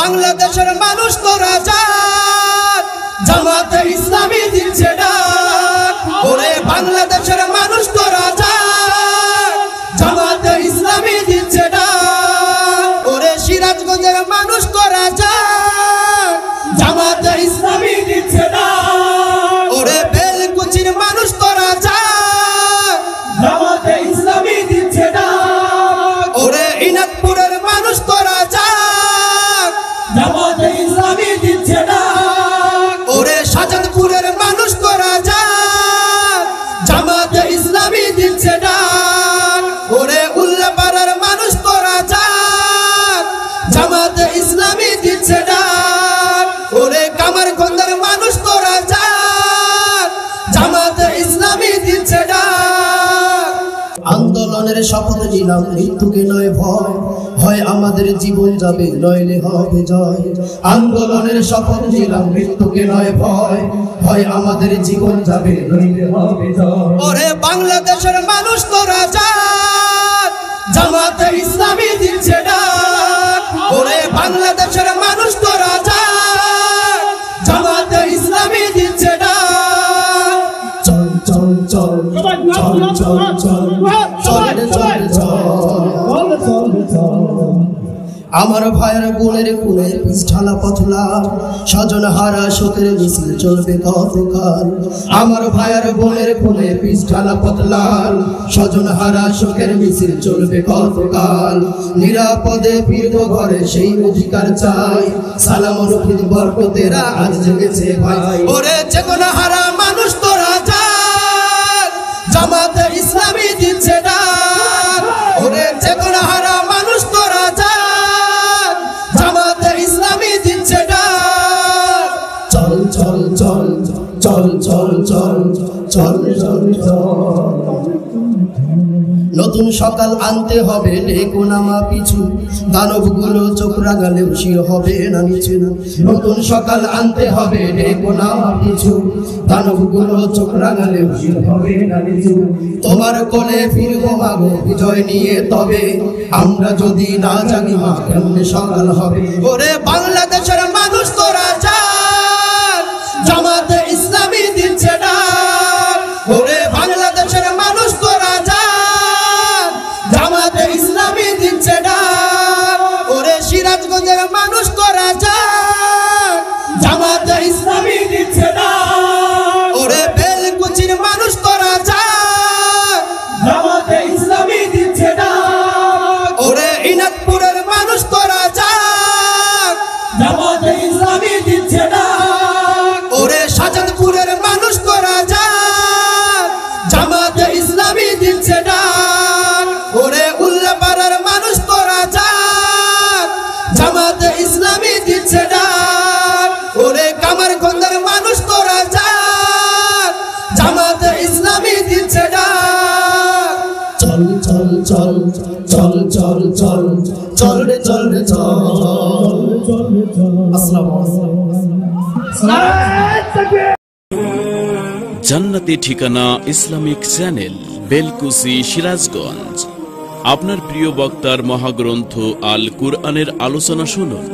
বাংলাদেশের মানুষ তোরা জান, জামাতে ইসলামী দিচ্ছে ডাক। ওরে বাংলাদেশের মানুষ তোরা জান, জামাতে ইসলামী দিচ্ছে ডাক। ওরে সিরাজগঞ্জের মানুষ তোরা জান, জামাতে ইসলামী দিচ্ছে ডাক। ওরে বেলকুচির মানুষ তোরা জান, জামাতে ইসলামী দিচ্ছে ডাক। ওরে ইনাদপুরের মানুষ তোরা জান, জামাতে ইসলামী দিচ্ছে ডাক। ওরে শাহজাদপুরের মানুষ তোরা জান, জামাতে ইসলামী দিচ্ছে ডাক। ওরে উল্লাপাড়ার মানুষ তোরা জান, জামাতে ইসলামী দিচ্ছে ডাক। ওরে কামারগঞ্জের মানুষ তোরা জান, জামাতে ইসলামী দিচ্ছে ডাক। আন্দোলনের শপথ নিলাম মৃত্যুকে নয় ভয়, হয় আমাদের জীবন যাবে নইলে হবে জয়। আন্দোলনের শপথ নিলাম মৃত্যুকে নয় ভয়, হয় আমাদের জীবন যাবে নইলে হবে জয়। ওরে বাংলাদেশের মানুষ তোরা জান, জামাতে ইসলামী দিচ্ছে ডাক। ওরে বাংলাদেশের মানুষ তোরা জান, জামাতে ইসলামী দিচ্ছে ডাক। চল চল চল চল চল চল চল চল চল। আমার ভাইয়ের বোনের কোলে পিছালা পথলা, স্বজন হারা শোকের মিছিল চলবে কতকাল। আমার ভাইয়ের বোনের কোলে পিছালা পথলা, স্বজন হারা শোকের মিছিল চলবে কতকাল। নিরাপদে ফিরব ঘরে সেই অধিকার চাই, সালাম রফিদ বরকতেরা আজ জেগেছে ভাই। ওরে চেতনা হারা মানুষ তোরা জান, জামাতে ইসলামী দিচ্ছে ডাক। ওরে চেতনা হারা মানুষ তোরা জান, জামাতে ইসলামী দিচ্ছে ডাক। চল চল চল চল চল চল চল চল চল। নতুন সকাল আনতে হবে লেকো নামা পিছু, দানবগুলো চোখ রাগালেও শির হবে না নিচু। নতুন সকাল আনতে হবে লেকো নামা পিছু, দানবগুলো চোখ রাগালেও শির হবে না নিচু। তোমার কোলে ফিরবো মাগো বিজয় নিয়ে, তবে আমরা যদি না জানি মা কেমনে সকাল হবে। ওরে বাংলাদেশের মানুষ তোরা জান, জামাতে ইসলামী দিচ্ছে ডাক। ওরে বাংলাদেশের মানুষ তোরা জান, জামাতে ইসলামী দিচ্ছে ডাক। ওরে সিরাজগঞ্জের মানুষ তোরা জান, জামাতে ইসলামী দিচ্ছে ডাক। ওরে বেলকুচির মানুষ তোরা জান, জামাতে ইসলামী দিচ্ছে ডাক। ওরে ইনাদপুরের মানুষ তোরা জান, জামাতে ইসলামী দিচ্ছে ডাক। ওরে শাহজাদপুরের মানুষ তোরা জান, জামাতে ইসলামী দিচ্ছে ডাক। ওরে উল্লাপাড়ার মানুষ তোরা জান, জামাতে ইসলামী দিচ্ছে ডাক। ওরে কামারগঞ্জের মানুষ তোরা জান, জামাতে ইসলামী দিচ্ছে ডাক। চল চল চল চল চল চল চল রে চল রে চল। আসসালামু আলাইকুম। জান্নাতি ঠিকানা ইসলামিক চ্যানেল, বেলকুচি, সিরাজগঞ্জ। আপনার প্রিয় বক্তার মহাগ্রন্থ আল কুরআনের আলোচনা শুনুন।